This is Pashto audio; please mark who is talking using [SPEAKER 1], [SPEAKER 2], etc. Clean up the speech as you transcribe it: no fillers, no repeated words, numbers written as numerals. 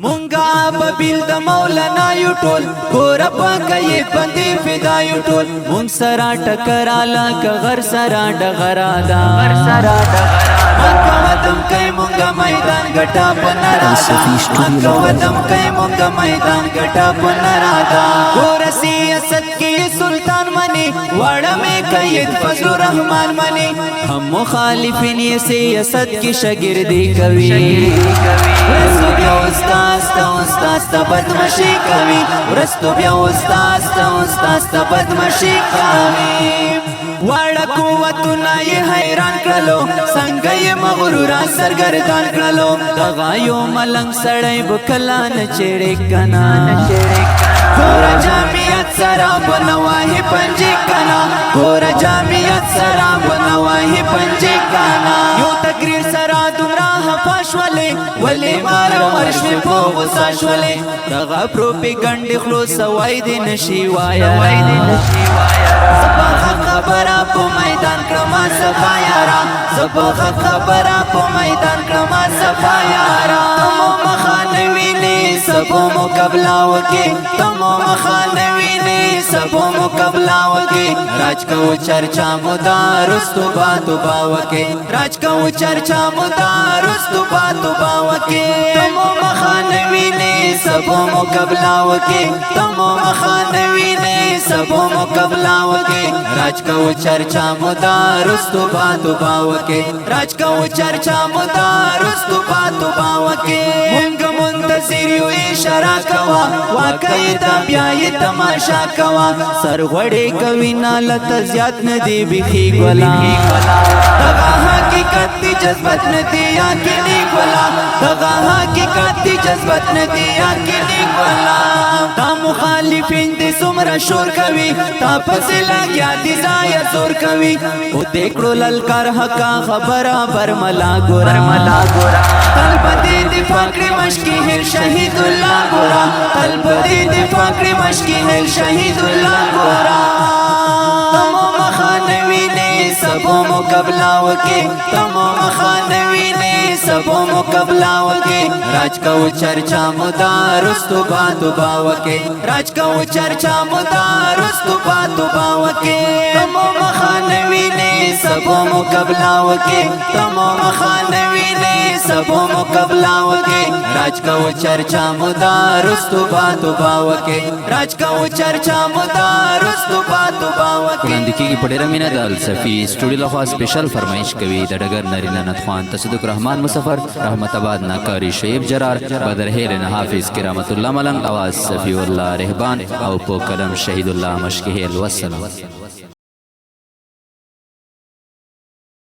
[SPEAKER 1] مونگا ببیل د مولانا یو ټول کور پکې بندي فدا یو ټول مونږ سره ټکراله ک غر سره ډغرادا مکوتم کای مونږه میدان ګټا پنرادا مکوتم کای مونږه میدان ګټا پنرادا ګور سیاست کې سلطان منی وړه مې قید فضل الرحمن منی هم مخالفین یې سیاست کې شاګردي کوي ورستو بیا استاد تا بدمشي کوي ورستو بیا استاد تا بدمشي کوي وړه قوتونه یې حیران کړلو څنګه یې مغرور سرګردان کړلو دغه یو ملنګ سړی بکلا نه چېړې کنا ګور جامعیت سره بنواهي پنجې کنا ګور جامعیت سره بنواهي پنجې کنا یو تقریر سره دومره پښولې ولې مار ورشمه په غوسه شولې دغه پروپاګاندا خلاص وای دي نشي وایا زبخ خبره په میدان کړما صفایارا زبخ خبره په میدان کړما صفایارا تمو مخانوینه سبو مقابله وکي تمو مخانوینه سبو مقابله وکي راج کو چرچا مدارستو باتو باوکي راج کو چرچا مدارستو باتو باوکي تمو مخانوینه سبو مقابله وکي تمو مخانوینه سبو مقابله وکي راج کو چرچا مدارستو باتو باوکي راج کو چرچا مدارستو باتو باوکي مونږ منتظر یو اشاره کوا واقعي د بیا یې تماشا کوا سرغړې کوي نالت زیات ندی بخي ګلا دغه حقیقت دی جذبت ندی یقیني ګلا دغه حقیقت دی جذبت ندی یقیني ګلا دا مخالفین دې څومره شور کوي تا پسې لګیا دي ځای زور کوي او دې کړو للکار حق خبره برملا ګورا تل بدې دفاع کړې مشکي هر شهید الله ګورا تل بدې دفاع کړې مشکي هر شهید الله ګورا تمو مخانوینه سبو مقابله وکي تمو مخانوینه سبو مقابله وکي راج کو چرچا مدارستو باتو باوکي راج کو چرچا مدارستو باتو باوکي تمو مخانوینه سبو مقابله وکي تمو مخانوینه سبو مقابله وکي راج کو چرچا مدارستو باتو باوکي راج کو چرچا مدارستو باتو باوکي
[SPEAKER 2] وړاندې کېږي په ډېره مینه د الصفي سټوډیو لخوا سپیشل فرمایش کوي د ډګر نارینه ندخوان تصدق رحمان مسافر رحمت آباد ناکاری شعیب جرار بدر هیرن حافظ کرامت الله ملنگ آواز صفی الله رهبان او په قلم شهید الله مشکهیل والسلام